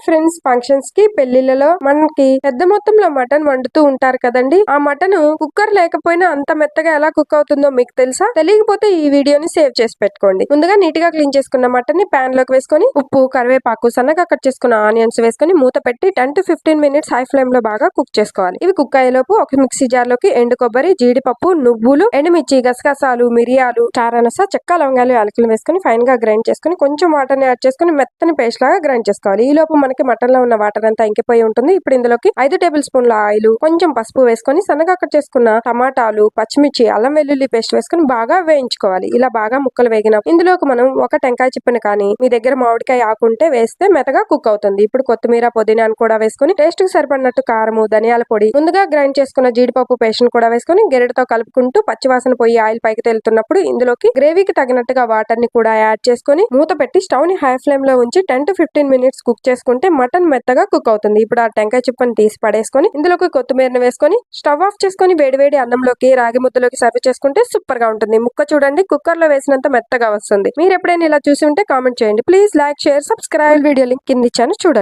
Friends, functions కి పెళ్లిళ్లలో మనకి పెద్ద మొత్తంలో మటన్ వండుతూ ఉంటారు కదండి. ఆ మటన్ కుక్కర్ లేకపోయినా అంత మెత్తగా ఎలా కుక్ అవుతుందో మీకు తెలుసా? తెలియకపోతే ఈ వీడియోని సేవ్ చేసి పెట్టుకోండి. ముందుగా నీట్ గా క్లీన్ చేసుకున్న మటన్ ని పాన్ లోకి వేసుకొని ఉప్పు, కరివేపాకు, సన్నగా కట్ చేసుకున్న ఆనియన్స్ వేసుకొని మూత పెట్టి 10 to 15 మినిట్స్ హై ఫ్లేమ్ లో బాగా కుక్ చేసుకోవాలి. ఇవి కుక్ అయ్యేలోపు ఒక మిక్సీ జార్ లోకి ఎండు కొబ్బరి, జీడిపప్పు, నువ్వులు, ఎండుమిర్చి, గసగసాలు, మిరియాలు, చారనస, చెక్క, లవంగాలు, యాలకులు వేసుకొని ఫైన్ గా గ్రైండ్ చేసుకుని కొంచెం వాటర్ ని యాడ్ చేసుకుని మెత్తని పేస్ట్ లాగా గ్రైండ్ చేసుకోవాలి. ఈ లోపు మనకి మటన్ లో ఉన్న వాటర్ అంతా ఇంకిపోయి ఉంటుంది. ఇప్పుడు ఇందులోకి 5 టేబుల్ స్పూన్ల ఆయిల్, కొంచెం పసుపు వేసుకొని సన్నగా కట్ చేసుకున్న టమాటాలు, పచ్చిమిర్చి, అల్లం వెల్లుల్లి పేస్ట్ వేసుకొని బాగా వేయించుకోవాలి. ఇలా బాగా ముక్కలు వేగినప్పుడు ఇందులోకి మనం ఒక టెంకాయ చిప్పని కానీ మీ దగ్గర మామిడికాయ ఆకుంటే వేస్తే మెత్తగా కుక్ అవుతుంది. ఇప్పుడు కొత్తిమీర, పుదీనాను కూడా వేసుకొని టేస్ట్ కు సరిపడినట్టు కారము, ధనియాల పొడి, ముందుగా గ్రైండ్ చేసుకున్న జీడిపప్పు పేస్ట్ ను కూడా వేసుకొని గెరటితో కలుపుకుంటూ పచ్చివాసన పోయి ఆయిల్ పైకి తేలుతున్నప్పుడు ఇందులోకి గ్రేవీకి తగినట్టుగా వాటర్ ని కూడా యాడ్ చేసుకొని మూత పెట్టి స్టవ్ ని హై ఫ్లేమ్ లో ఉంచి 10 to 15 మినిట్స్ కుక్ చేసుకుంటే మటన్ మెత్తగా కుక్ అవుతుంది. ఇప్పుడు ఆ టెంకాయ చిప్పని తీసి పడేసుకొని ఇందులోకి కొత్తిమీరని వేసుకొని స్టవ్ ఆఫ్ చేసుకొని వేడివేడి అన్నంలోకి, రాగి ముద్దలోకి సర్వ్ చేసుకుంటే సూపర్ గా ఉంటుంది. ముక్క చూడండి కుక్కర్ లో వేసినంత మెత్తగా వస్తుంది. మీరు ఎప్పుడైనా ఇలా చూసి ఉంటే కామెంట్ చేయండి. Please like, share, subscribe. Video link కింద ఇచ్చాను చూడండి.